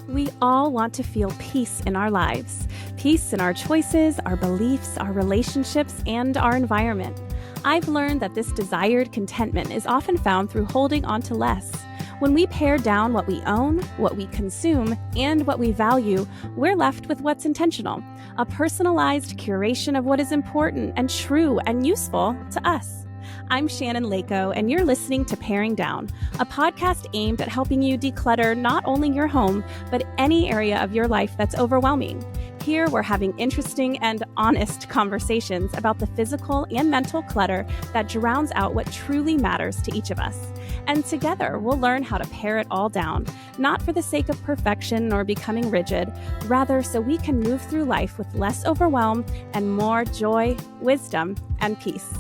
We all want to feel peace in our lives. Peace in our choices, our beliefs, our relationships, and our environment. I've learned that this desired contentment is often found through holding on to less. When we pare down what we own, what we consume, and what we value, we're left with what's intentional, a personalized curation of what is important and true and useful to us. I'm Shannon Leyko, and you're listening to Paring Down, a podcast aimed at helping you declutter not only your home, but any area of your life that's overwhelming. Here, we're having interesting and honest conversations about the physical and mental clutter that drowns out what truly matters to each of us. And together, we'll learn how to pare it all down, not for the sake of perfection or becoming rigid, rather so we can move through life with less overwhelm and more joy, wisdom, and peace.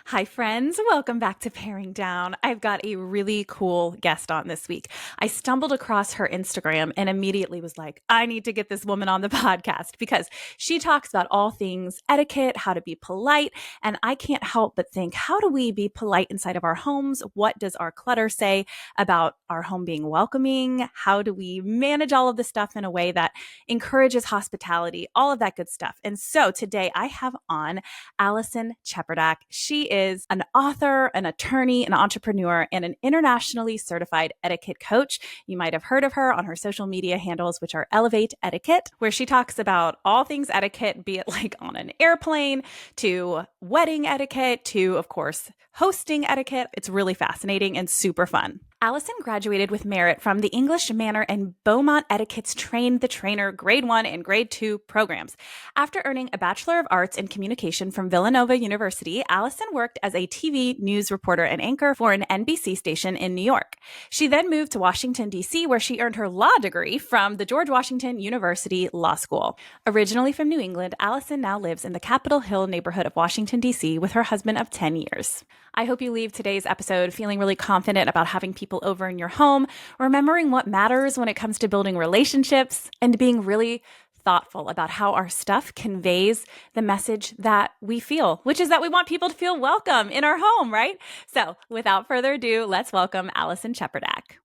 Hi, friends. Welcome back to Paring Down. I've got a really cool guest on this week. I stumbled across her Instagram and immediately was like, I need to get this woman on the podcast because she talks about all things etiquette, how to be polite. And I can't help but think, how do we be polite inside of our homes? What does our clutter say about our home being welcoming? How do we manage all of this stuff in a way that encourages hospitality? All of that good stuff. And so today I have on Alison Cheperdak. She is an author, an attorney, an entrepreneur, and an internationally certified etiquette coach. You might have heard of her on her social media handles, which are Elevate Etiquette, where she talks about all things etiquette, be it like on an airplane, to wedding etiquette, to, of course, hosting etiquette. It's really fascinating and super fun. Alison graduated with merit from the English Manor and Beaumont Etiquette's Train the Trainer Grade 1 and Grade 2 programs. After earning a Bachelor of Arts in Communication from Villanova University, Alison worked as a TV news reporter and anchor for an NBC station in New York. She then moved to Washington, D.C., where she earned her law degree from the George Washington University Law School. Originally from New England, Alison now lives in the Capitol Hill neighborhood of Washington, D.C. with her husband of 10 years. I hope you leave today's episode feeling really confident about having people over in your home, remembering what matters when it comes to building relationships, and being really thoughtful about how our stuff conveys the message that we feel, which is that we want people to feel welcome in our home, right? So without further ado, let's welcome Alison Cheperdak.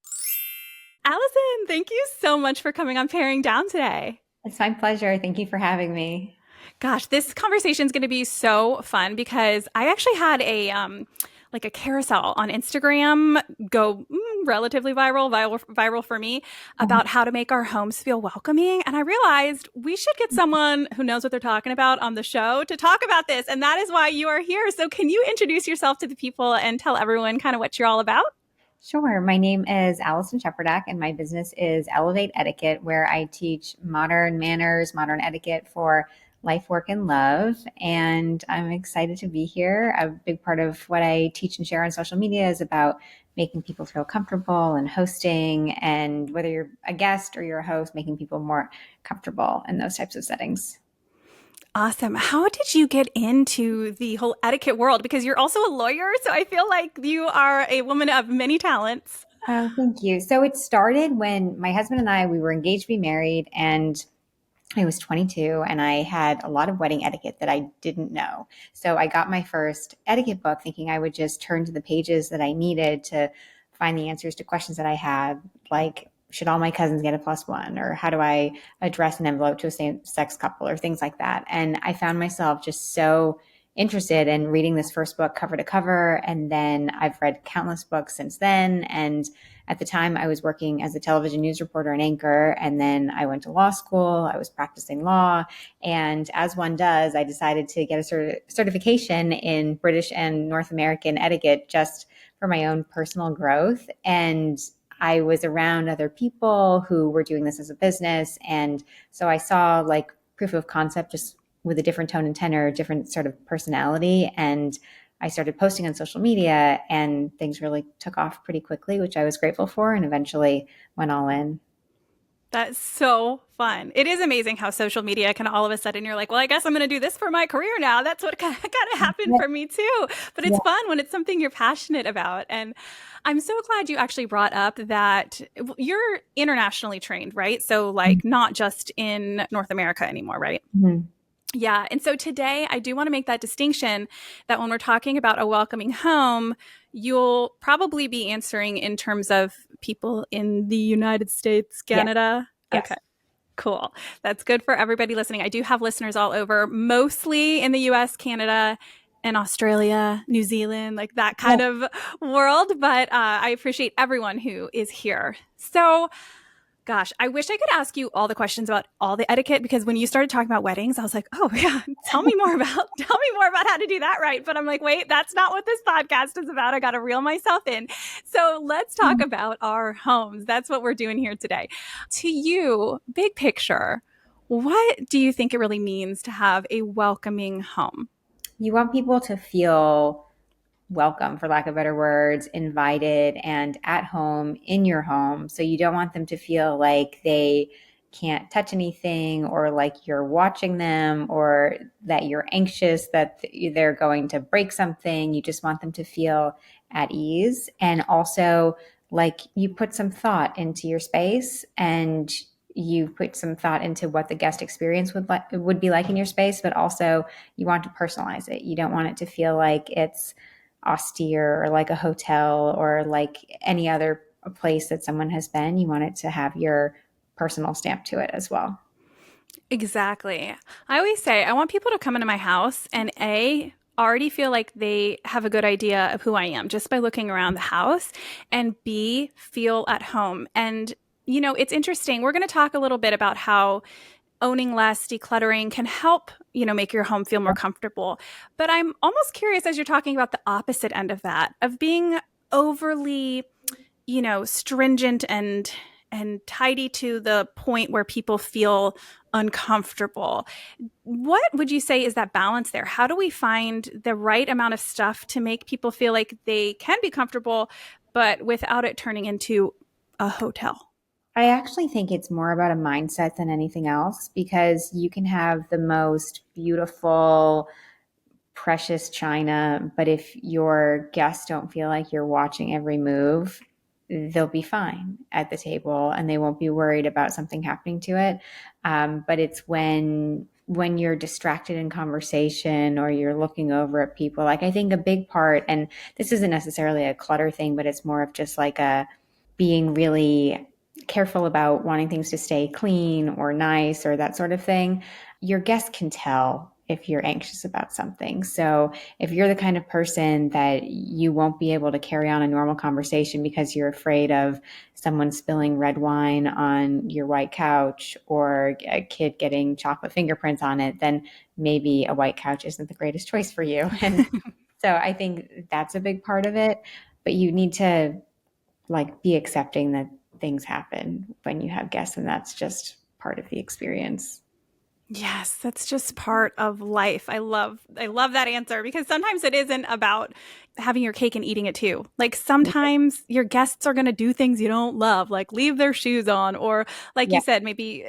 Alison, thank you so much for coming on Paring Down today. It's my pleasure. Thank you for having me. Gosh, this conversation is going to be so fun because I actually had a carousel on Instagram go relatively viral for me about how to make our homes feel welcoming. And I realized we should get someone who knows what they're talking about on the show to talk about this. And that is why you are here. So can you introduce yourself to the people and tell everyone kind of what you're all about? Sure. My name is Alison Cheperdak, and my business is Elevate Etiquette, where I teach modern manners, modern etiquette for life, work, and love. And I'm excited to be here. A big part of what I teach and share on social media is about making people feel comfortable and hosting, and whether you're a guest or you're a host, making people more comfortable in those types of settings. Awesome. How did you get into the whole etiquette world? Because you're also a lawyer, so I feel like you are a woman of many talents. Oh, thank you. So it started when my husband and I, we were engaged to be married, and I was 22 and I had a lot of wedding etiquette that I didn't know. So I got my first etiquette book thinking I would just turn to the pages that I needed to find the answers to questions that I had, like, should all my cousins get a +1? Or how do I address an envelope to a same-sex couple, or things like that. And I found myself just so interested in reading this first book cover to cover. And then I've read countless books since then. And at the time I was working as a television news reporter and anchor. And then I went to law school. I was practicing law. And as one does, I decided to get a certification in British and North American etiquette just for my own personal growth. And I was around other people who were doing this as a business. And so I saw like proof of concept, just with a different tone and tenor, different sort of personality. And I started posting on social media, and things really took off pretty quickly, which I was grateful for, and eventually went all in. That's so fun. It is amazing how social media can all of a sudden you're like, well, I guess I'm going to do this for my career now. That's what kind of happened for me too. But it's fun when it's something you're passionate about. And I'm so glad you actually brought up that you're internationally trained, right? So like not just in North America anymore, right? Mm-hmm. Yeah. And so today I do want to make that distinction that when we're talking about a welcoming home, you'll probably be answering in terms of people in the United States, Yes. Canada. Okay. Yes. Cool. That's good for everybody listening. I do have listeners all over, mostly in the US, Canada, and Australia, New Zealand, like that kind Yeah. of world. But I appreciate everyone who is here. So, gosh, I wish I could ask you all the questions about all the etiquette because when you started talking about weddings, I was like, oh yeah, tell me more about how to do that right. But I'm like, wait, that's not what this podcast is about. I got to reel myself in. So let's talk about our homes. That's what we're doing here today. To you, big picture, what do you think it really means to have a welcoming home? You want people to feel welcome, for lack of better words, invited and at home in your home. So you don't want them to feel like they can't touch anything or like you're watching them or that you're anxious that they're going to break something. You just want them to feel at ease and also like you put some thought into your space and you put some thought into what the guest experience would be like in your space, but also you want to personalize it. You don't want it to feel like it's austere or like a hotel or like any other place that someone has been. You want it to have your personal stamp to it as well. Exactly. I always say I want people to come into my house and already feel like they have a good idea of who I am just by looking around the house, and B, feel at home. And it's interesting. We're going to talk a little bit about how owning less, decluttering can help, make your home feel more comfortable. But I'm almost curious as you're talking about the opposite end of that, of being overly stringent and tidy to the point where people feel uncomfortable. What would you say is that balance there? How do we find the right amount of stuff to make people feel like they can be comfortable, but without it turning into a hotel? I actually think it's more about a mindset than anything else because you can have the most beautiful, precious china, but if your guests don't feel like you're watching every move, they'll be fine at the table and they won't be worried about something happening to it. But it's when you're distracted in conversation or you're looking over at people, like I think a big part, and this isn't necessarily a clutter thing, but it's more of just like a being really careful about wanting things to stay clean or nice or that sort of thing. Your guests can tell if you're anxious about something. So if you're the kind of person that you won't be able to carry on a normal conversation because you're afraid of someone spilling red wine on your white couch or a kid getting chocolate fingerprints on it, then maybe a white couch isn't the greatest choice for you. And so I think that's a big part of it. But you need to like be accepting that things happen when you have guests and that's just part of the experience. Yes, that's just part of life. I love that answer because sometimes it isn't about having your cake and eating it too. Like sometimes your guests are going to do things you don't love, like leave their shoes on or like Yeah. you said, maybe,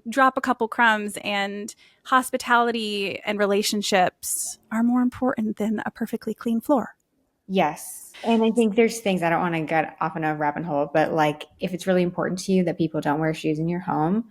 drop a couple crumbs, and hospitality and relationships are more important than a perfectly clean floor. Yes. And I think there's things I don't want to get off on a rabbit hole, but like if it's really important to you that people don't wear shoes in your home,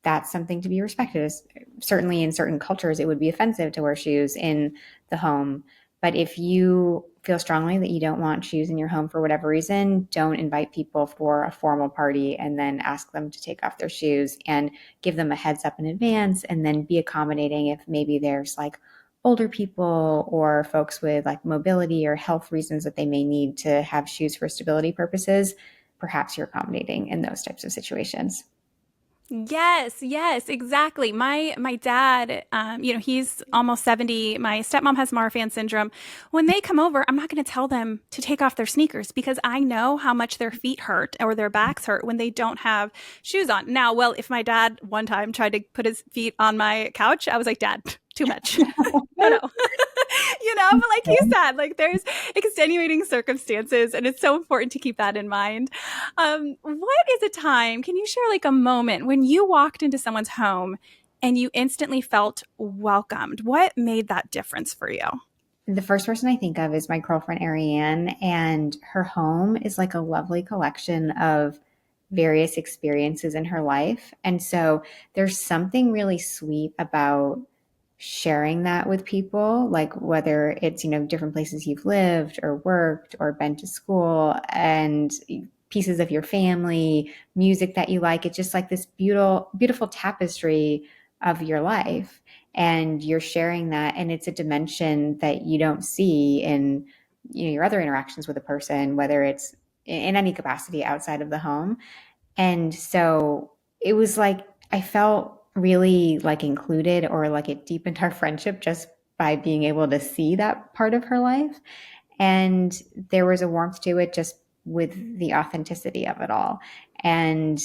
that's something to be respected. Certainly in certain cultures, it would be offensive to wear shoes in the home. But if you feel strongly that you don't want shoes in your home for whatever reason, don't invite people for a formal party and then ask them to take off their shoes and give them a heads up in advance and then be accommodating if maybe there's like older people or folks with like mobility or health reasons that they may need to have shoes for stability purposes. Perhaps you're accommodating in those types of situations. Yes, yes, exactly. My dad, he's almost 70. My stepmom has Marfan syndrome. When they come over, I'm not going to tell them to take off their sneakers because I know how much their feet hurt or their backs hurt when they don't have shoes on. Now, well, if my dad one time tried to put his feet on my couch, I was like, Dad, too much. No, no. But like you said, like there's extenuating circumstances and it's so important to keep that in mind. What is a time, can you share like a moment when you walked into someone's home and you instantly felt welcomed? What made that difference for you? The first person I think of is my girlfriend, Ariane, and her home is like a lovely collection of various experiences in her life. And so there's something really sweet about sharing that with people, like whether it's, different places you've lived or worked or been to school, and pieces of your family, music that you like. It's just like this beautiful tapestry of your life. And you're sharing that, and it's a dimension that you don't see in your other interactions with a person, whether it's in any capacity outside of the home. And so it was like I felt really like included, or like it deepened our friendship just by being able to see that part of her life. And there was a warmth to it just with the authenticity of it all. And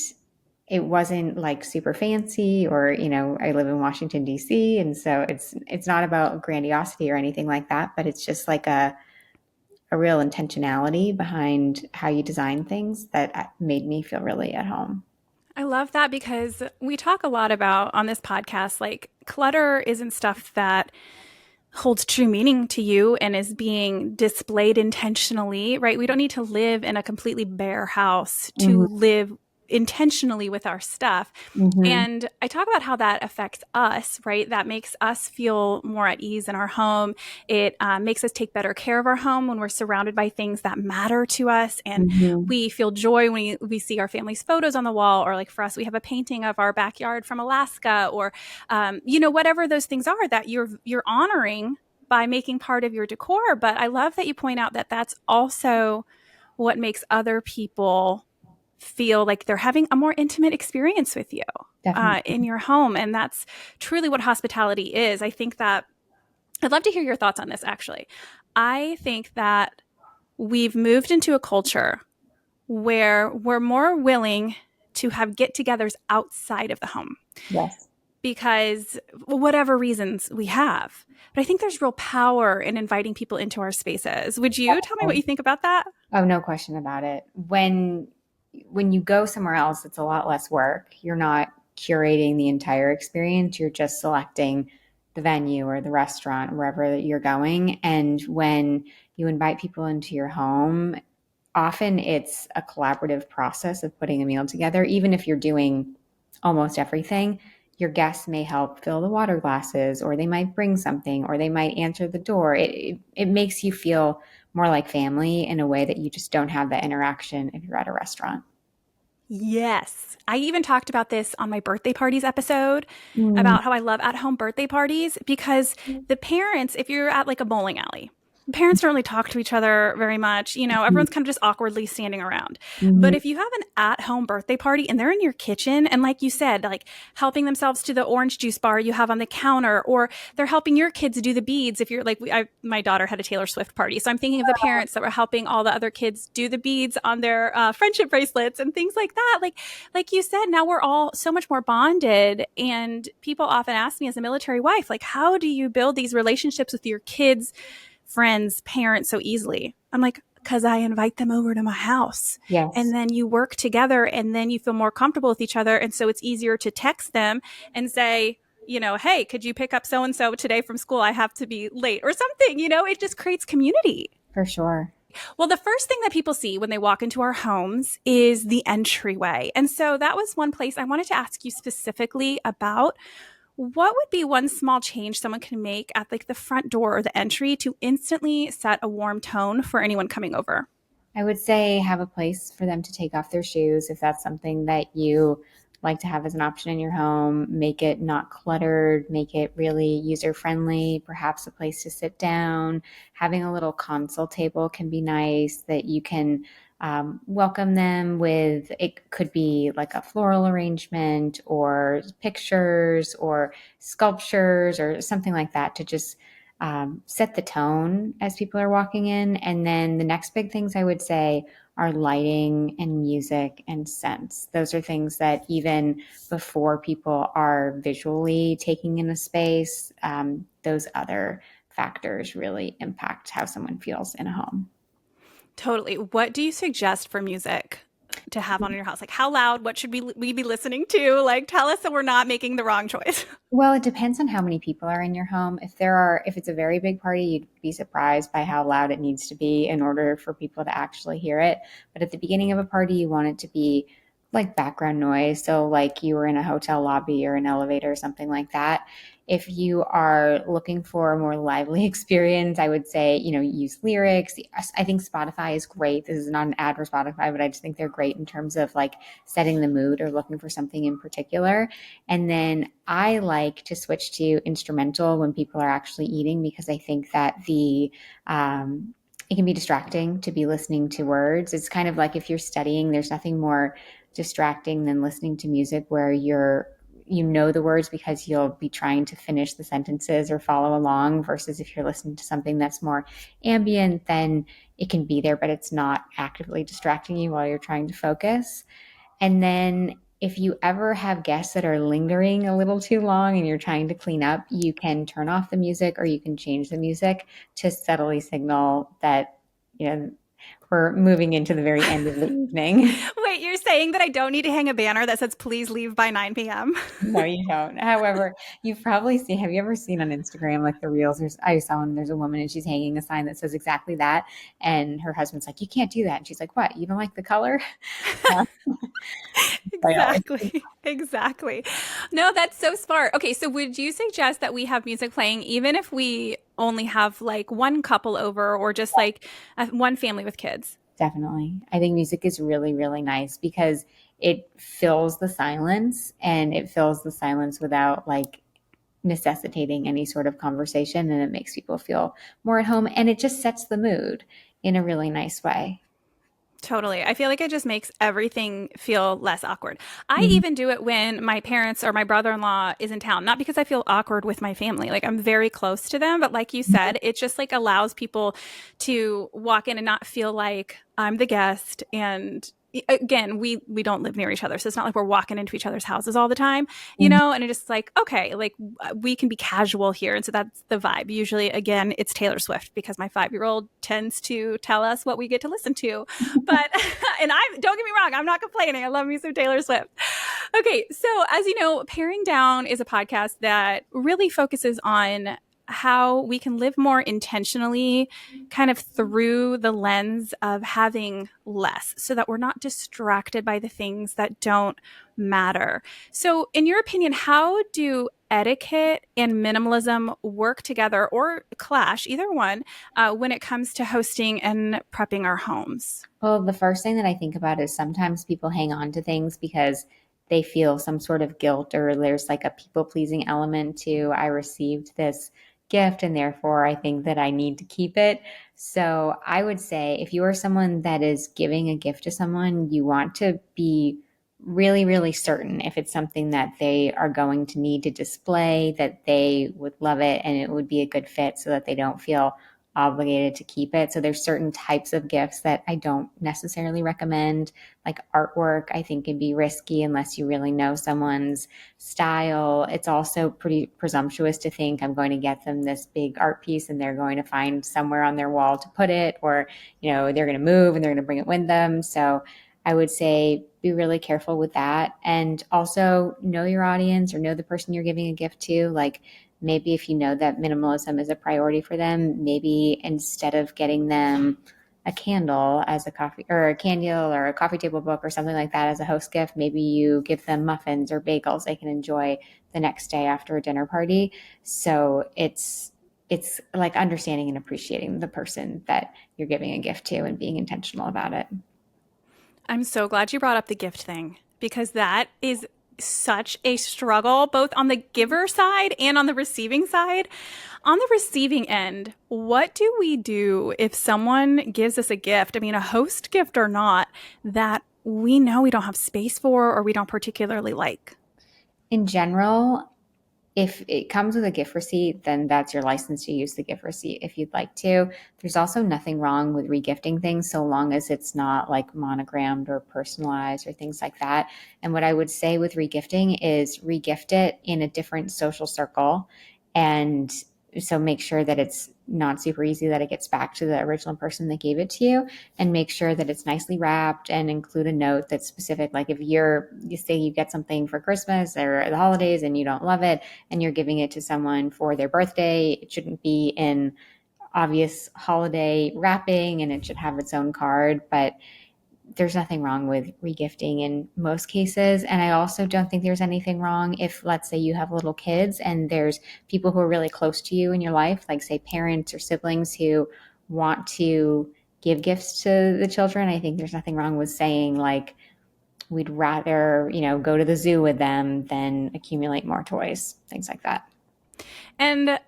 it wasn't like super fancy, or I live in Washington D.C., and so it's not about grandiosity or anything like that, but it's just like a real intentionality behind how you design things that made me feel really at home. I love that because we talk a lot about on this podcast, like clutter isn't stuff that holds true meaning to you and is being displayed intentionally, right? We don't need to live in a completely bare house to Mm-hmm. live intentionally with our stuff. Mm-hmm. And I talk about how that affects us, right? That makes us feel more at ease in our home. It makes us take better care of our home when we're surrounded by things that matter to us. And Mm-hmm. we feel joy when we see our family's photos on the wall, or like for us, we have a painting of our backyard from Alaska, or, whatever those things are that you're honoring by making part of your decor. But I love that you point out that that's also what makes other people feel like they're having a more intimate experience with you Definitely. in your home. And that's truly what hospitality is. I think that I'd love to hear your thoughts on this, actually. I think that we've moved into a culture where we're more willing to have get togethers outside of the home Yes. because whatever reasons we have. But I think there's real power in inviting people into our spaces. Would you tell me what Definitely. you think about that? Oh, no question about it. When you go somewhere else, it's a lot less work. You're not curating the entire experience. You're just selecting the venue or the restaurant, wherever you're going. And when you invite people into your home, often it's a collaborative process of putting a meal together. Even if you're doing almost everything, your guests may help fill the water glasses, or they might bring something, or they might answer the door. It makes you feel more like family in a way that you just don't have that interaction if you're at a restaurant. Yes. I even talked about this on my birthday parties episode Mm. about how I love at home birthday parties because the parents, if you're at like a bowling alley, parents don't really talk to each other very much. Everyone's kind of just awkwardly standing around. But Mhm. if you have an at home birthday party and they're in your kitchen and, like you said, like helping themselves to the orange juice bar you have on the counter, or they're helping your kids do the beads. If you're like, my daughter had a Taylor Swift party. So I'm thinking of the parents that were helping all the other kids do the beads on their friendship bracelets and things like that. Like you said, now we're all so much more bonded. And people often ask me as a military wife, like, how do you build these relationships with your kids, friends, parents so easily? I'm like, because I invite them over to my house. And Yes. then you work together and then you feel more comfortable with each other. And so it's easier to text them and say, hey, could you pick up so and so today from school? I have to be late or something. It just creates community. For sure. Well, the first thing that people see when they walk into our homes is the entryway. And so that was one place I wanted to ask you specifically about. What would be one small change someone can make at like the front door or the entry to instantly set a warm tone for anyone coming over? I would say have a place for them to take off their shoes if that's something that you like to have as an option in your home. Make it not cluttered, make it really user friendly, perhaps a place to sit down. Having a little console table can be nice that you can welcome them with. It could be like a floral arrangement or pictures or sculptures or something like that to just set the tone as people are walking in. And then the next big things I would say are lighting and music and scents. Those are things that even before people are visually taking in a space, those other factors really impact how someone feels in a home. Totally. What do you suggest for music to have on in your house? Like how loud? What should we be listening to? Like tell us that we're not making the wrong choice. Well, it depends on how many people are in your home. If it's a very big party, you'd be surprised by how loud it needs to be in order for people to actually hear it. But at the beginning of a party, you want it to be like background noise. So like you were in a hotel lobby or an elevator or something like that. If you are looking for a more lively experience, I would say, use lyrics. I think Spotify is great. This is not an ad for Spotify, but I just think they're great in terms of like setting the mood or looking for something in particular. And then I like to switch to instrumental when people are actually eating, because I think that it can be distracting to be listening to words. It's kind of like if you're studying, there's nothing more distracting than listening to music where you know the words because you'll be trying to finish the sentences or follow along, versus if you're listening to something that's more ambient, then it can be there, but it's not actively distracting you while you're trying to focus. And then if you ever have guests that are lingering a little too long and you're trying to clean up, you can turn off the music or you can change the music to subtly signal that, we're moving into the very end of the evening. Wait, you're saying that I don't need to hang a banner that says please leave by 9 p.m.? No, you don't. However, you've probably seen, have you ever seen on Instagram, like the reels? I saw one, there's a woman and she's hanging a sign that says exactly that. And her husband's like, you can't do that. And she's like, what? You don't like the color? Exactly. Exactly. No, that's so smart. Okay, so would you suggest that we have music playing even if we only have like one couple over or just like one family with kids? Definitely. I think music is really, really nice because it fills the silence, and it fills the silence without like necessitating any sort of conversation, and it makes people feel more at home, and it just sets the mood in a really nice way. Totally. I feel like it just makes everything feel less awkward. I Mhm. even do it when my parents or my brother-in-law is in town, not because I feel awkward with my family. Like I'm very close to them, but like you said, it just like allows people to walk in and not feel like I'm the guest. And again, we don't live near each other, so it's not like we're walking into each other's houses all the time, Mhm. and it's just like, okay, like we can be casual here. And so that's the vibe. Usually, again, it's Taylor Swift because my 5-year-old tends to tell us what we get to listen to. But, and I don't get me wrong, I'm not complaining. I love me some Taylor Swift. Okay. So, as you know, Paring Down is a podcast that really focuses on how we can live more intentionally, kind of through the lens of having less so that we're not distracted by the things that don't matter. So, in your opinion, how do etiquette and minimalism work together or clash, either one, when it comes to hosting and prepping our homes? Well, the first thing that I think about is sometimes people hang on to things because they feel some sort of guilt, or there's like a people pleasing element to, I received this gift and therefore I think that I need to keep it. So I would say if you are someone that is giving a gift to someone, you want to be really, really certain if it's something that they are going to need to display, that they would love it and it would be a good fit so that they don't feel obligated to keep it. So there's certain types of gifts that I don't necessarily recommend. Like artwork, I think can be risky unless you really know someone's style. It's also pretty presumptuous to think I'm going to get them this big art piece and they're going to find somewhere on their wall to put it, or, they're going to move and they're going to bring it with them. So I would say be really careful with that. And also know your audience or know the person you're giving a gift to. Like maybe if you know that minimalism is a priority for them, maybe instead of getting them a candle as a coffee, or a candle or a coffee table book or something like that as a host gift, maybe you give them muffins or bagels they can enjoy the next day after a dinner party. So it's like understanding and appreciating the person that you're giving a gift to and being intentional about it. I'm so glad you brought up the gift thing because that is such a struggle, both on the giver side and on the receiving side. On the receiving end, what do we do if someone gives us a gift? I mean, a host gift or not, that we know we don't have space for or we don't particularly like? In general, if it comes with a gift receipt, then that's your license to use the gift receipt if you'd like to. There's also nothing wrong with regifting things so long as it's not like monogrammed or personalized or things like that. And what I would say with regifting is regift it in a different social circle. And so make sure that it's not super easy that it gets back to the original person that gave it to you, and make sure that it's nicely wrapped and include a note that's specific. Like if you say you get something for Christmas or the holidays and you don't love it and you're giving it to someone for their birthday, it shouldn't be in obvious holiday wrapping and it should have its own card. But there's nothing wrong with regifting in most cases. And I also don't think there's anything wrong if, let's say, you have little kids and there's people who are really close to you in your life, like, say, parents or siblings who want to give gifts to the children. I think there's nothing wrong with saying, like, we'd rather, go to the zoo with them than accumulate more toys, things like that. And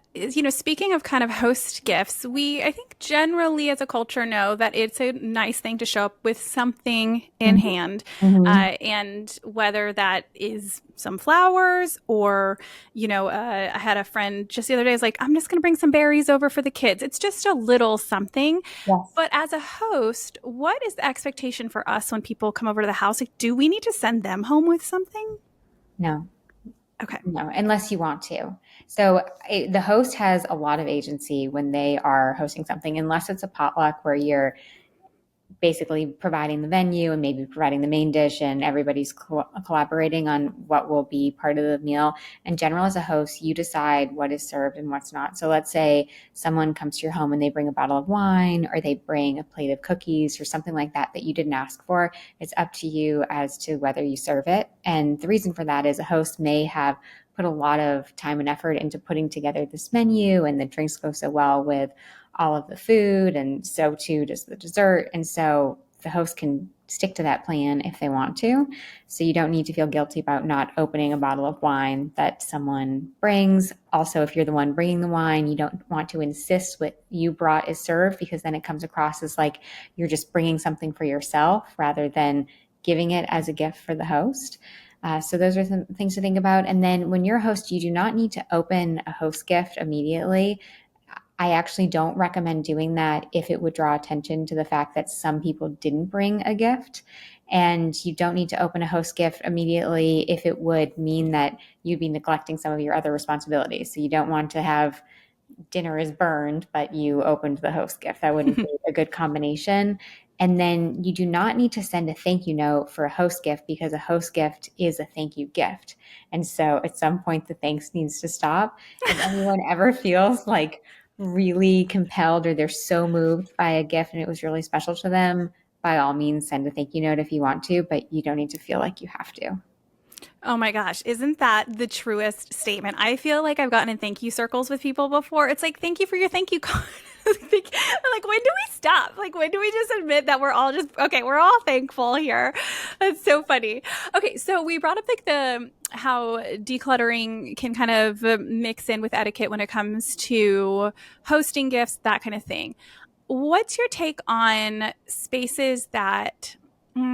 speaking of kind of host gifts, I think generally as a culture know that it's a nice thing to show up with something in hand, Mm-hmm. and whether that is some flowers or, I had a friend just the other day is like, I'm just going to bring some berries over for the kids. It's just a little something. Yes. But as a host, what is the expectation for us when people come over to the house? Like, do we need to send them home with something? No. Okay. No, unless you want to. So the host has a lot of agency when they are hosting something, unless it's a potluck where you're basically providing the venue and maybe providing the main dish and everybody's collaborating on what will be part of the meal. In general, as a host, you decide what is served and what's not. So let's say someone comes to your home and they bring a bottle of wine or they bring a plate of cookies or something like that that you didn't ask for. It's up to you as to whether you serve it. And the reason for that is a host may have put a lot of time and effort into putting together this menu, and the drinks go so well with all of the food, and so too does the dessert. And so the host can stick to that plan if they want to. So you don't need to feel guilty about not opening a bottle of wine that someone brings. Also, if you're the one bringing the wine, you don't want to insist what you brought is served, because then it comes across as like you're just bringing something for yourself rather than giving it as a gift for the host. So those are some things to think about. And then when you're a host, you do not need to open a host gift immediately. I actually don't recommend doing that if it would draw attention to the fact that some people didn't bring a gift. And you don't need to open a host gift immediately if it would mean that you'd be neglecting some of your other responsibilities. So you don't want to have dinner is burned, but you opened the host gift. That wouldn't be a good combination. And then you do not need to send a thank you note for a host gift, because a host gift is a thank you gift. And so at some point, the thanks needs to stop. If anyone ever feels like really compelled or they're so moved by a gift and it was really special to them, by all means, send a thank you note if you want to, but you don't need to feel like you have to. Oh my gosh, isn't that the truest statement? I feel like I've gotten in thank you circles with people before. It's like, thank you for your thank you card. Like, when do we stop? Like, when do we just admit that we're all just, okay, we're all thankful here? That's so funny. Okay, so we brought up like how decluttering can kind of mix in with etiquette when it comes to hosting gifts, that kind of thing. What's your take on spaces that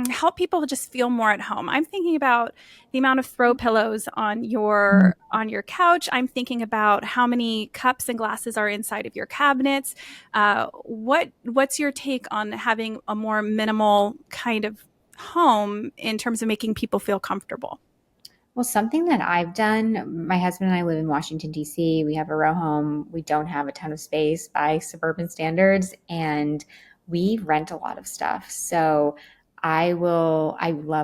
help people just feel more at home? I'm thinking about the amount of throw pillows on your couch. I'm thinking about how many cups and glasses are inside of your cabinets. What's your take on having a more minimal kind of home in terms of making people feel comfortable? Well, something that I've done, my husband and I live in Washington, D.C. We have a row home. We don't have a ton of space by suburban standards, and we rent a lot of stuff. So I love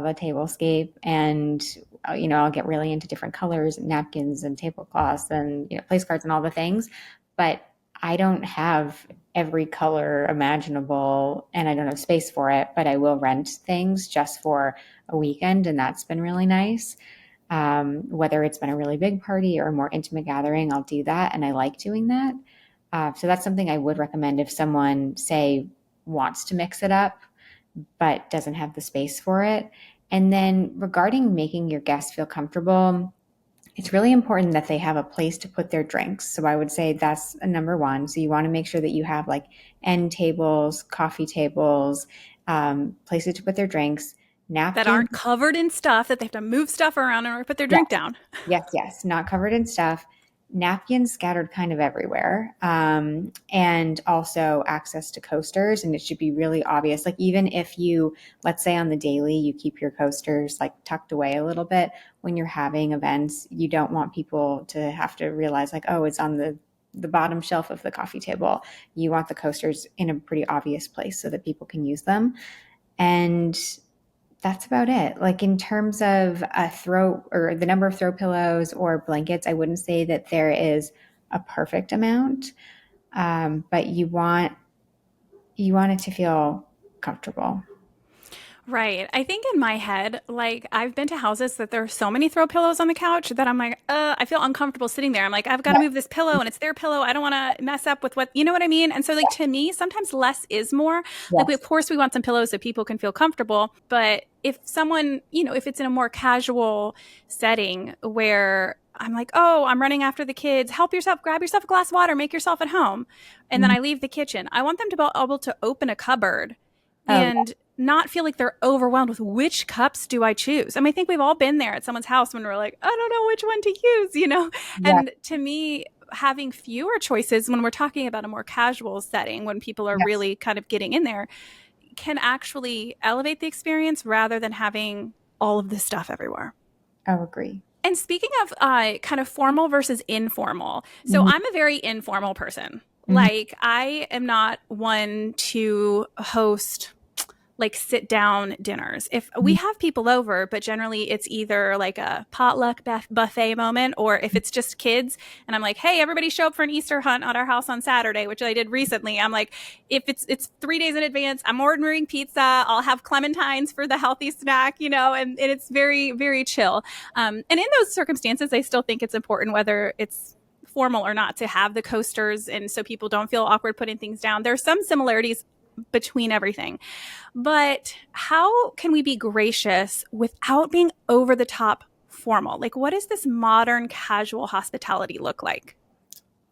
a tablescape, and, I'll get really into different colors and napkins and tablecloths and, place cards and all the things. But I don't have every color imaginable, and I don't have space for it, but I will rent things just for a weekend, and that's been really nice. Whether it's been a really big party or a more intimate gathering, I'll do that. And I like doing that. So that's something I would recommend if someone, say, wants to mix it up, but doesn't have the space for it. And then regarding making your guests feel comfortable, it's really important that they have a place to put their drinks. So I would say that's a number one. So you want to make sure that you have like end tables, coffee tables, places to put their drinks, That napkins. aren't covered in stuff that they have to move stuff around in order to put their Yes. drink down. Yes, yes, not covered in stuff. Napkins scattered kind of everywhere. And also access to coasters. And it should be really obvious. Like, even if you, let's say on the daily, you keep your coasters like tucked away a little bit, when you're having events, you don't want people to have to realize, like, oh, it's on the bottom shelf of the coffee table. You want the coasters in a pretty obvious place so that people can use them. And that's about it. Like, in terms of a throw or the number of throw pillows or blankets, I wouldn't say that there is a perfect amount, but you want it to feel comfortable. Right. I think in my head, like I've been to houses that there are so many throw pillows on the couch that I'm like, I feel uncomfortable sitting there. I'm like, I've got to Yeah. move this pillow and it's their pillow. I don't want to mess up with what, you know what I mean? And so like to me, sometimes less is more. Like we, Yes. of course we want some pillows so people can feel comfortable, but if someone, if it's in a more casual setting where I'm like, oh, I'm running after the kids. Help yourself, grab yourself a glass of water, make yourself at home. And then Mhm. I leave the kitchen. I want them to be able to open a cupboard Oh, and not feel like they're overwhelmed with which cups do I choose. I mean, I think we've all been there at someone's house when we're like, I don't know which one to use. yeah. And to me, having fewer choices when we're talking about a more casual setting, when people are Yes. really kind of getting in there, can actually elevate the experience rather than having all of this stuff everywhere. Oh, agree. And speaking of kind of formal versus informal, so Mhm. I'm a very informal person. Mhm. Like, I am not one to host like sit down dinners. If we Mhm. have people over, but generally it's either like a potluck buffet moment, or if it's just kids and I'm like, hey, everybody show up for an Easter hunt at our house on Saturday, which I did recently. I'm like, if it's 3 days in advance, I'm ordering pizza. I'll have clementines for the healthy snack, and it's very, very chill. And in those circumstances, I still think it's important, whether it's formal or not, to have the coasters and so people don't feel awkward putting things down. There's some similarities between everything. But how can we be gracious without being over the top formal? Like, what does this modern casual hospitality look like?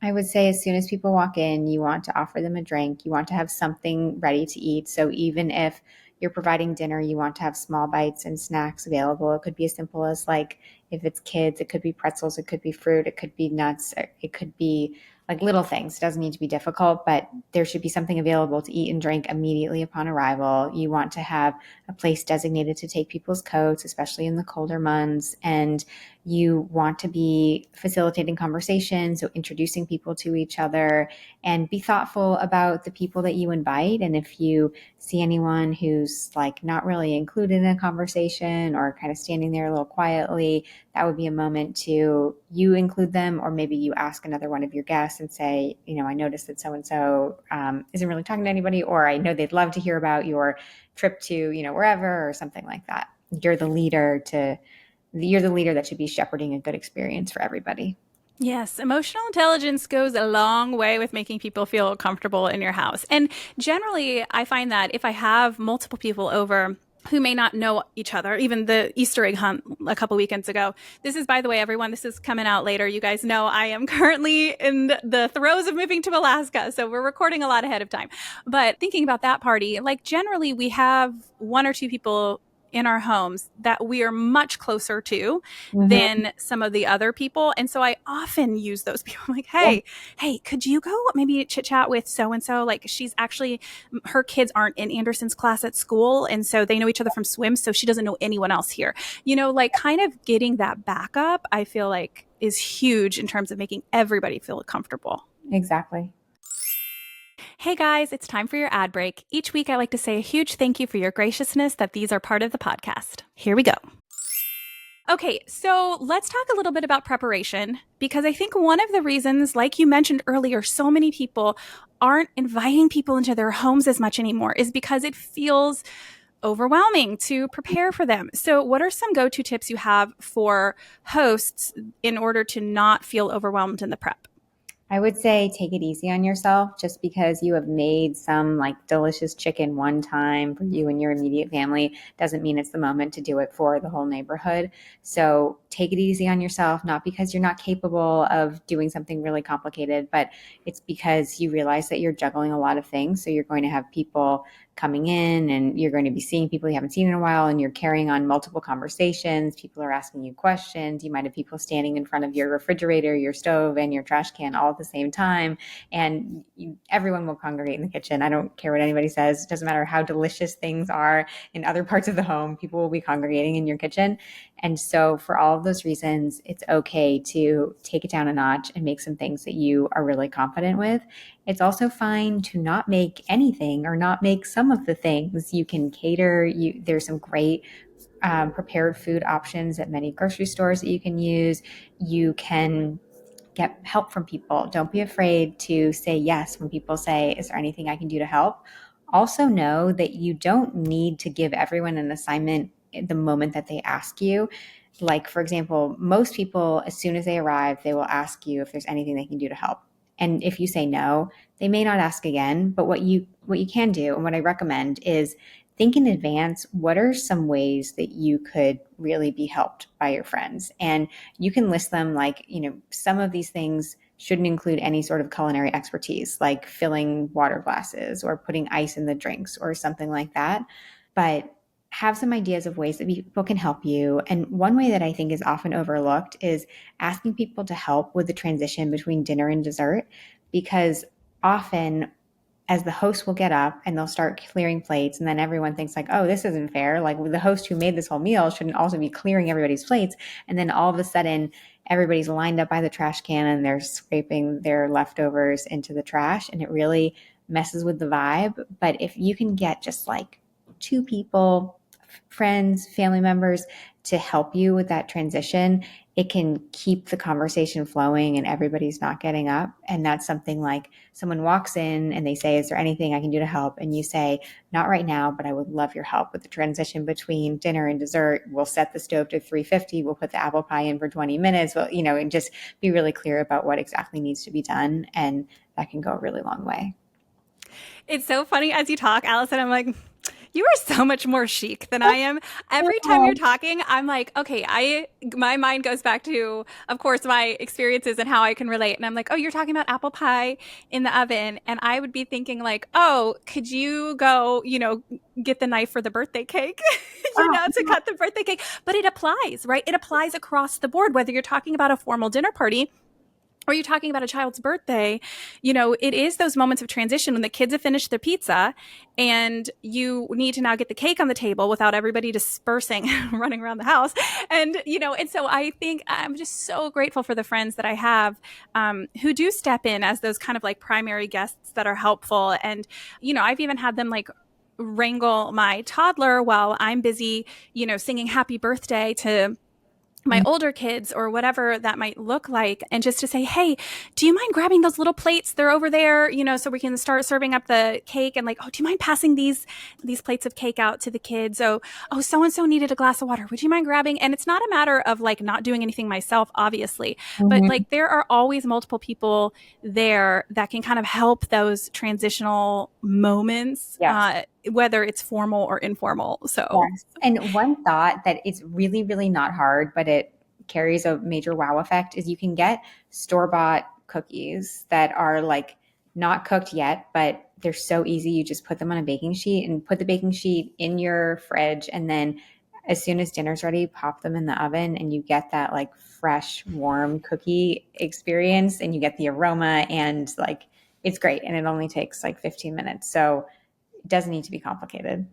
I would say as soon as people walk in, you want to offer them a drink. You want to have something ready to eat. So even if you're providing dinner, you want to have small bites and snacks available. It could be as simple as like if it's kids, it could be pretzels, it could be fruit, it could be nuts, it could be like little things. It doesn't need to be difficult, but there should be something available to eat and drink immediately upon arrival. You want to have a place designated to take people's coats, especially in the colder months. And you want to be facilitating conversation, so introducing people to each other, and be thoughtful about the people that you invite. And if you see anyone who's like not really included in a conversation or kind of standing there a little quietly, that would be a moment to you include them, or maybe you ask another one of your guests and say, I noticed that so and so isn't really talking to anybody, or I know they'd love to hear about your trip to wherever, or something like that. You're the leader that should be shepherding a good experience for everybody. Yes, emotional intelligence goes a long way with making people feel comfortable in your house. And generally, I find that if I have multiple people over who may not know each other, even the Easter egg hunt a couple weekends ago. This is, by the way, everyone, this is coming out later. You guys know I am currently in the throes of moving to Alaska, so we're recording a lot ahead of time. But thinking about that party, like generally we have one or two people in our homes that we are much closer to Mm-hmm. than some of the other people. And so I often use those people. I'm like, Yeah. hey, could you go maybe chit chat with so and so? Like, she's actually, her kids aren't in Anderson's class at school. And so they know each other from swim. So she doesn't know anyone else here. Like kind of getting that backup, I feel like is huge in terms of making everybody feel comfortable. Exactly. Hey guys, it's time for your ad break. Each week I like to say a huge thank you for your graciousness that these are part of the podcast. Here we go. Okay, so let's talk a little bit about preparation, because I think one of the reasons, like you mentioned earlier, so many people aren't inviting people into their homes as much anymore is because it feels overwhelming to prepare for them. So, what are some go to tips you have for hosts in order to not feel overwhelmed in the prep? I would say take it easy on yourself. Just because you have made some like delicious chicken one time for you and your immediate family doesn't mean it's the moment to do it for the whole neighborhood. So take it easy on yourself, not because you're not capable of doing something really complicated, but it's because you realize that you're juggling a lot of things. So you're going to have people coming in and you're going to be seeing people you haven't seen in a while, and you're carrying on multiple conversations. People are asking you questions. You might have people standing in front of your refrigerator, your stove, and your trash can all at the same time. And everyone will congregate in the kitchen. I don't care what anybody says. It doesn't matter how delicious things are in other parts of the home. People will be congregating in your kitchen. And so for all of those reasons, it's okay to take it down a notch and make some things that you are really confident with. It's also fine to not make anything or not make some of the things. You can cater. There's some great prepared food options at many grocery stores that you can use. You can get help from people. Don't be afraid to say yes when people say, is there anything I can do to help? Also know that you don't need to give everyone an assignment the moment that they ask you. Like, for example, most people, as soon as they arrive, they will ask you if there's anything they can do to help. And if you say no, they may not ask again. But what you can do, and what I recommend, is think in advance, what are some ways that you could really be helped by your friends? And you can list them, like, some of these things shouldn't include any sort of culinary expertise, like filling water glasses or putting ice in the drinks or something like that. But have some ideas of ways that people can help you. And one way that I think is often overlooked is asking people to help with the transition between dinner and dessert, because often, as the host will get up and they'll start clearing plates, and then everyone thinks like, oh, this isn't fair. Like, the host who made this whole meal shouldn't also be clearing everybody's plates. And then all of a sudden, everybody's lined up by the trash can and they're scraping their leftovers into the trash, and it really messes with the vibe. But if you can get just like two people, friends, family members, to help you with that transition, it can keep the conversation flowing and everybody's not getting up. And that's something like, someone walks in and they say, is there anything I can do to help? And you say, not right now, but I would love your help with the transition between dinner and dessert. We'll set the stove to 350. We'll put the apple pie in for 20 minutes. Well, and just be really clear about what exactly needs to be done. And that can go a really long way. It's so funny as you talk, Allison. I'm like, you are so much more chic than I am. Every time you're talking, I'm like, okay, my mind goes back to, of course, my experiences and how I can relate. And I'm like, oh, you're talking about apple pie in the oven. And I would be thinking like, oh, could you go, get the knife for the birthday cake, to cut the birthday cake. But it applies, right? It applies across the board, whether you're talking about a formal dinner party or you're talking about a child's birthday. It is those moments of transition when the kids have finished their pizza and you need to now get the cake on the table without everybody dispersing, running around the house. And so I think I'm just so grateful for the friends that I have who do step in as those kind of like primary guests that are helpful. And, I've even had them like wrangle my toddler while I'm busy, singing happy birthday to my older kids or whatever that might look like. And just to say, hey, do you mind grabbing those little plates? They're over there, so we can start serving up the cake. And like, oh, do you mind passing these plates of cake out to the kids? Oh, so-and-so needed a glass of water. Would you mind grabbing? And it's not a matter of like not doing anything myself, obviously, but like there are always multiple people there that can kind of help those transitional moments. Yes. Whether it's formal or informal. So, yes. And one thought that it's really, really not hard, but it carries a major wow effect, is you can get store-bought cookies that are like not cooked yet, but they're so easy. You just put them on a baking sheet and put the baking sheet in your fridge. And then as soon as dinner's ready, pop them in the oven and you get that like fresh, warm cookie experience, and you get the aroma, and like, it's great. And it only takes like 15 minutes. So it doesn't need to be complicated.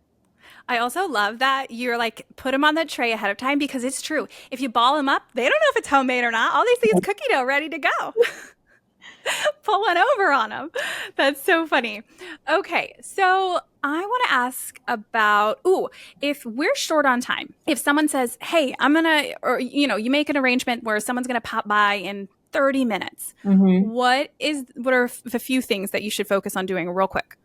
I also love that you're like, put them on the tray ahead of time, because it's true. If you ball them up, they don't know if it's homemade or not. All they see is cookie dough ready to go. Pull one over on them. That's so funny. Okay, so I want to ask about, if we're short on time, if someone says, hey, you make an arrangement where someone's going to pop by in 30 minutes. What are the few things that you should focus on doing real quick?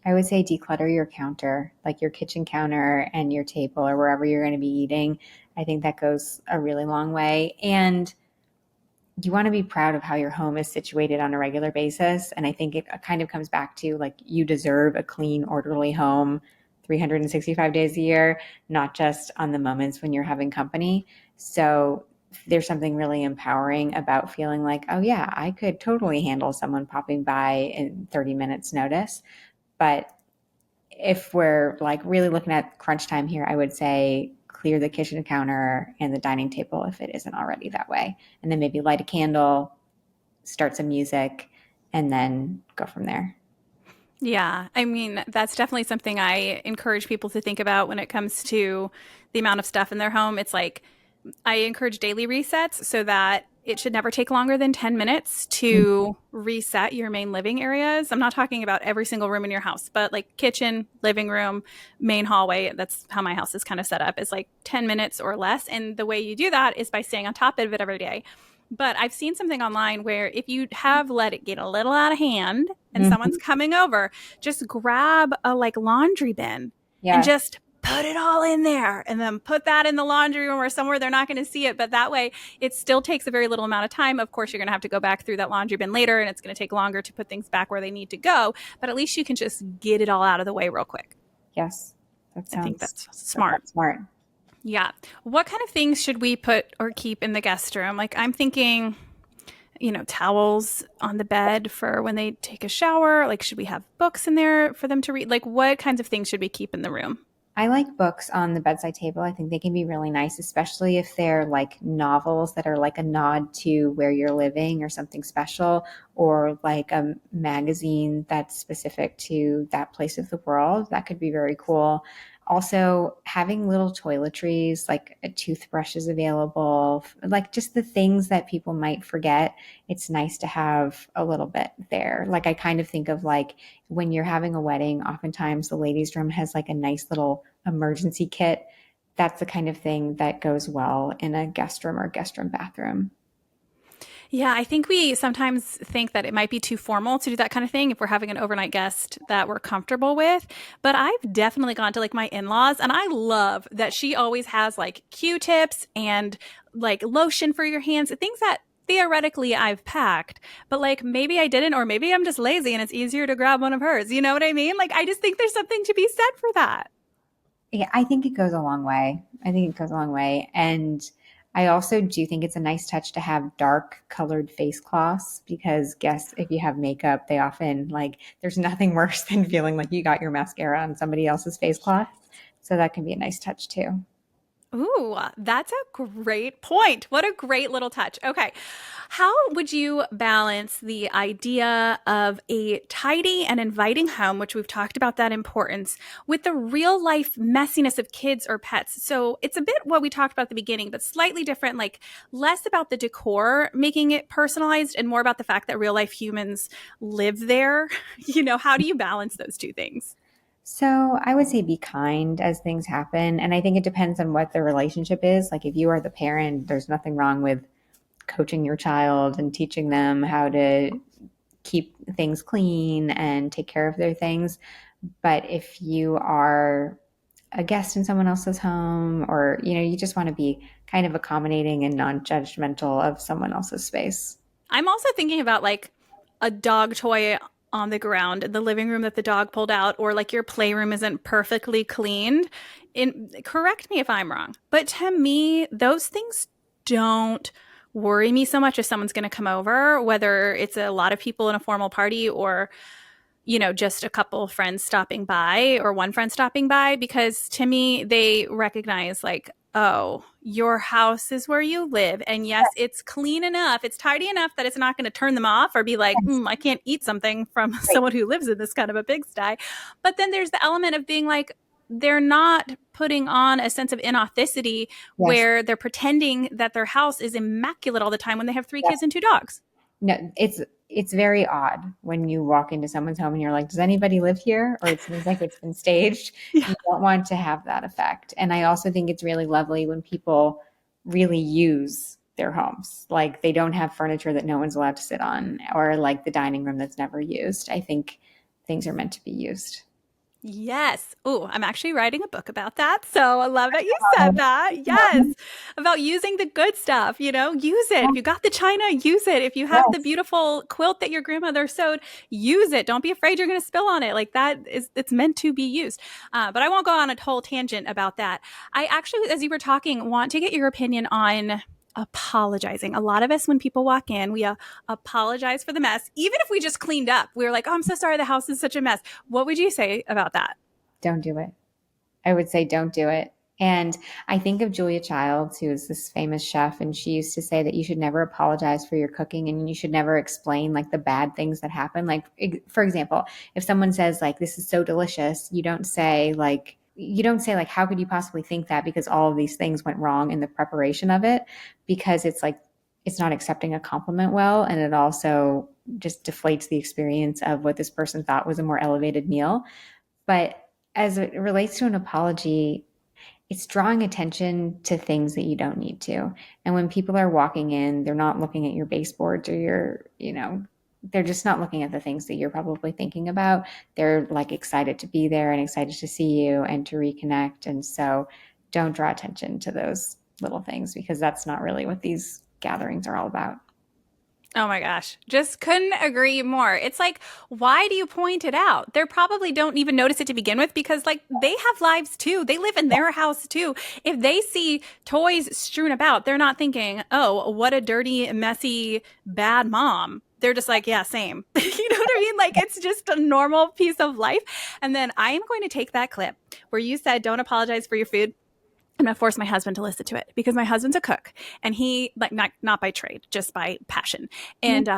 I would say declutter your counter, like your kitchen counter and your table or wherever you're going to be eating. I think that goes a really long way. And you want to be proud of how your home is situated on a regular basis. And I think it kind of comes back to like, you deserve a clean, orderly home 365 days a year, not just on the moments when you're having company. So there's something really empowering about feeling like, oh yeah, I could totally handle someone popping by in 30 minutes notice. But if we're like really looking at crunch time here, I would say clear the kitchen counter and the dining table if it isn't already that way. And then maybe light a candle, start some music, and then go from there. Yeah, I mean, that's definitely something I encourage people to think about when it comes to the amount of stuff in their home. It's like, I encourage daily resets so that it should never take longer than 10 minutes to reset your main living areas. I'm not talking about every single room in your house, but like kitchen, living room, main hallway. That's how my house is kind of set up, is like 10 minutes or less. And the way you do that is by staying on top of it every day. But I've seen something online where if you have let it get a little out of hand and someone's Mhm. coming over, just grab a like laundry bin and Yes. just put it all in there and then put that in the laundry room or somewhere they're not going to see it. But that way it still takes a very little amount of time. Of course, you're going to have to go back through that laundry bin later and it's going to take longer to put things back where they need to go. But at least you can just get it all out of the way real quick. Yes. I think that's That smart. sounds smart. Yeah. What kind of things should we put or keep in the guest room? Like I'm thinking, towels on the bed for when they take a shower. Like, should we have books in there for them to read? Like, what kinds of things should we keep in the room? I like books on the bedside table. I think they can be really nice, especially if they're like novels that are like a nod to where you're living or something special, or like a magazine that's specific to that place of the world. That could be very cool. Also, having little toiletries, like a toothbrush is available, like just the things that people might forget. It's nice to have a little bit there. Like, I kind of think of like when you're having a wedding, oftentimes the ladies' room has like a nice little emergency kit. That's the kind of thing that goes well in a guest room or guest room bathroom. Yeah, I think we sometimes think that it might be too formal to do that kind of thing if we're having an overnight guest that we're comfortable with. But I've definitely gone to like my in laws, and I love that she always has like Q tips and like lotion for your hands, things that theoretically I've packed, but like maybe I didn't, or maybe I'm just lazy and it's easier to grab one of hers. You know what I mean? Like, I just think there's something to be said for that. Yeah, I think it goes a long way. I think it goes a long way. And I also do think it's a nice touch to have dark colored face cloths because guess if you have makeup, they often like there's nothing worse than feeling like you got your mascara on somebody else's face cloth. So that can be a nice touch too. Ooh, that's a great point. What a great little touch. Okay. How would you balance the idea of a tidy and inviting home, which we've talked about that importance, with the real life messiness of kids or pets? So it's a bit what we talked about at the beginning, but slightly different, like less about the decor, making it personalized, and more about the fact that real life humans live there. How do you balance those two things? So I would say be kind as things happen. And I think it depends on what the relationship is. Like if you are the parent, there's nothing wrong with coaching your child and teaching them how to keep things clean and take care of their things. But if you are a guest in someone else's home or you just want to be kind of accommodating and non-judgmental of someone else's space. I'm also thinking about like a dog toy on the ground in the living room that the dog pulled out, or like your playroom isn't perfectly cleaned. Correct me if I'm wrong, but to me, those things don't worry me so much if someone's going to come over, whether it's a lot of people in a formal party or just a couple friends stopping by or one friend stopping by, because to me, they recognize like, oh, your house is where you live. And yes, it's clean enough, it's tidy enough that it's not going to turn them off or be like, I can't eat something from Right. someone who lives in this kind of a pigsty. But then there's the element of being like, they're not putting on a sense of inauthenticity Yes. where they're pretending that their house is immaculate all the time when they have three kids and two dogs. No, it's very odd when you walk into someone's home and you're like, does anybody live here? Or it seems like it's been staged. Yeah. You don't want to have that effect. And I also think it's really lovely when people really use their homes. Like they don't have furniture that no one's allowed to sit on, or like the dining room that's never used. I think things are meant to be used. Yes. Oh, I'm actually writing a book about that. So I love that you said that. Yes. About using the good stuff, use it. If you got the china, use it. If you have the Yes. beautiful quilt that your grandmother sewed, use it. Don't be afraid you're going to spill on it. Like it's meant to be used. But I won't go on a whole tangent about that. I actually, as you were talking, want to get your opinion on apologizing. A lot of us, when people walk in, we apologize for the mess. Even if we just cleaned up, we were like, oh, I'm so sorry. The house is such a mess. What would you say about that? Don't do it. I would say don't do it. And I think of Julia Childs, who is this famous chef, and she used to say that you should never apologize for your cooking and you should never explain like the bad things that happen. Like, for example, if someone says like, this is so delicious, you don't say like, how could you possibly think that? Because all of these things went wrong in the preparation of it, because it's like, it's not accepting a compliment well. And it also just deflates the experience of what this person thought was a more elevated meal. But as it relates to an apology, it's drawing attention to things that you don't need to. And when people are walking in, they're not looking at your baseboards or they're just not looking at the things that you're probably thinking about. They're like excited to be there and excited to see you and to reconnect. And so don't draw attention to those little things because that's not really what these gatherings are all about. Oh my gosh. Just couldn't agree more. It's like, why do you point it out? They probably don't even notice it to begin with because, like, they have lives too. They live in their house too. If they see toys strewn about, they're not thinking, oh, what a dirty, messy, bad mom. They're just like, yeah, same. You know what I mean? Like, it's just a normal piece of life. And then I am going to take that clip where you said, don't apologize for your food. I'm gonna force my husband to listen to it because my husband's a cook and he like not by trade, just by passion. And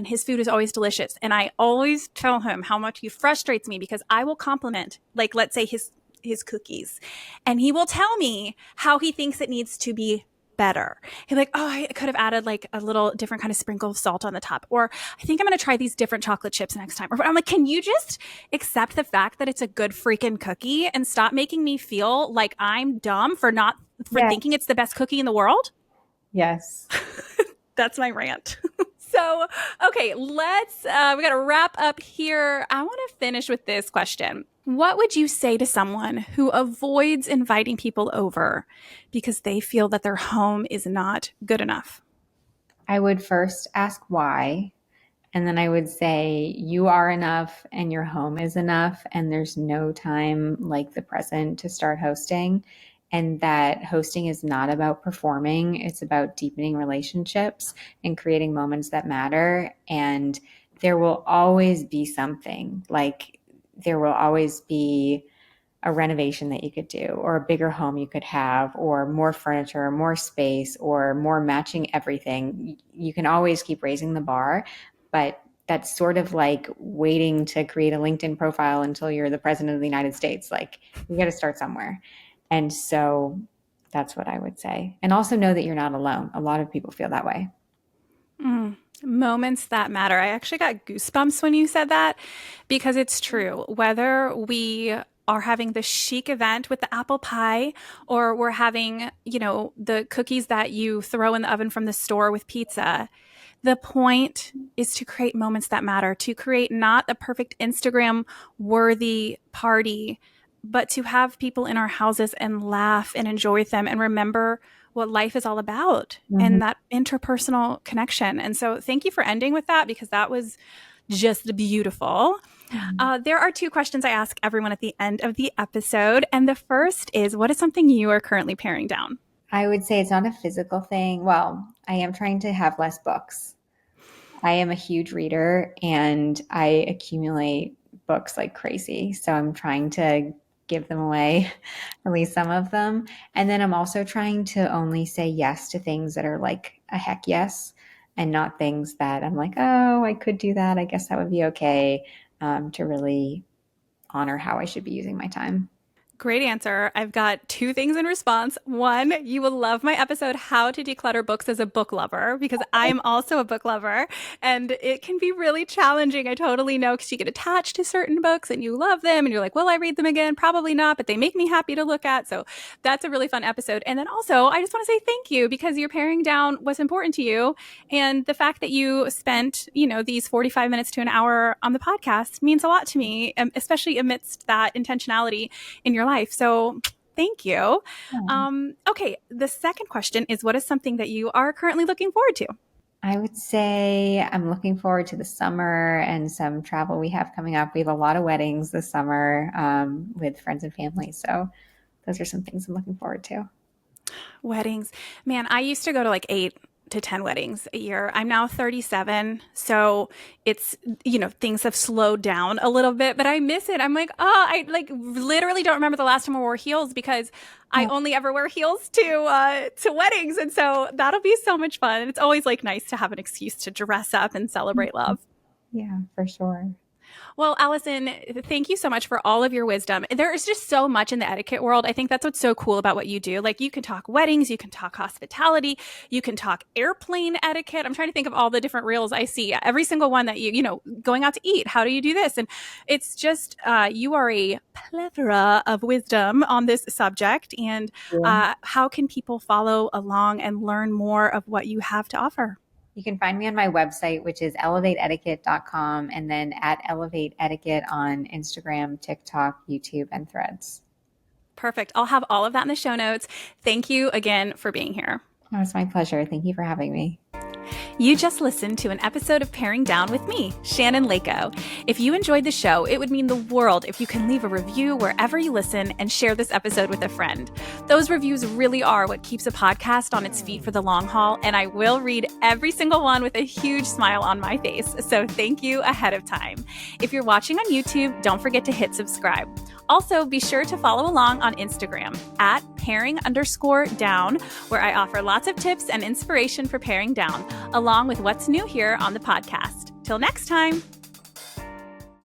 his food is always delicious. And I always tell him how much he frustrates me because I will compliment, like let's say his cookies, and he will tell me how he thinks it needs to be better. He's like, oh, I could have added like a little different kind of sprinkle of salt on the top. Or I think I'm going to try these different chocolate chips next time. Or I'm like, can you just accept the fact that it's a good freaking cookie and stop making me feel like I'm dumb for thinking it's the best cookie in the world? Yes. That's my rant. So, okay, we got to wrap up here. I want to finish with this question. What would you say to someone who avoids inviting people over because they feel that their home is not good enough? I would first ask why. And then I would say, you are enough and your home is enough. And there's no time like the present to start hosting. And that hosting is not about performing, it's about deepening relationships and creating moments that matter. And there will always be something like there will always be a renovation that you could do, or a bigger home you could have, or more furniture, more space, or more matching everything. You can always keep raising the bar, but that's sort of like waiting to create a LinkedIn profile until you're the president of the United States. Like, you got to start somewhere. And so that's what I would say. And also know that you're not alone. A lot of people feel that way. Moments that matter. I actually got goosebumps when you said that because it's true. Whether we are having the chic event with the apple pie or we're having, the cookies that you throw in the oven from the store with pizza, the point is to create moments that matter, to create not a perfect Instagram worthy party, but to have people in our houses and laugh and enjoy with them and remember what life is all about Mm-hmm. and that interpersonal connection. And so thank you for ending with that because that was just beautiful. There are two questions I ask everyone at the end of the episode. And the first is, what is something you are currently paring down? I would say it's not a physical thing. Well, I am trying to have less books. I am a huge reader and I accumulate books like crazy. So I'm trying to give them away, at least some of them. And then I'm also trying to only say yes to things that are like a heck yes and not things that I'm like, oh, I could do that. I guess that would be okay, to really honor how I should be using my time. Great answer. I've got two things in response. One, you will love my episode, How to Declutter Books as a Book Lover, because I am also a book lover and it can be really challenging. I totally know because you get attached to certain books and you love them and you're like, will I read them again? Probably not, but they make me happy to look at. So that's a really fun episode. And then also, I just want to say thank you because you're paring down what's important to you. And the fact that you spent, these 45 minutes to an hour on the podcast means a lot to me, especially amidst that intentionality in your life. So thank you. Okay. The second question is, what is something that you are currently looking forward to? I would say I'm looking forward to the summer and some travel we have coming up. We have a lot of weddings this summer, with friends and family. So those are some things I'm looking forward to. Weddings. Man, I used to go to like 8 to 10 weddings a year. I'm now 37. So it's, things have slowed down a little bit, but I miss it. I'm like, I like literally don't remember the last time I wore heels because I only ever wear heels to weddings. And so that'll be so much fun. It's always like nice to have an excuse to dress up and celebrate love. Yeah, for sure. Well, Alison, thank you so much for all of your wisdom. There is just so much in the etiquette world. I think that's what's so cool about what you do. Like, you can talk weddings, you can talk hospitality, you can talk airplane etiquette. I'm trying to think of all the different reels I see. Every single one that going out to eat. How do you do this? And it's just, you are a plethora of wisdom on this subject. And how can people follow along and learn more of what you have to offer? You can find me on my website, which is elevateetiquette.com, and then at Elevate Etiquette on Instagram, TikTok, YouTube, and Threads. Perfect. I'll have all of that in the show notes. Thank you again for being here. Oh, it's my pleasure. Thank you for having me. You just listened to an episode of Paring Down with me, Shannon Leyko. If you enjoyed the show, it would mean the world if you can leave a review wherever you listen and share this episode with a friend. Those reviews really are what keeps a podcast on its feet for the long haul, and I will read every single one with a huge smile on my face. So thank you ahead of time. If you're watching on YouTube, don't forget to hit subscribe. Also, be sure to follow along on Instagram at paring_down, where I offer lots of tips and inspiration for paring down, along with what's new here on the podcast. Till next time.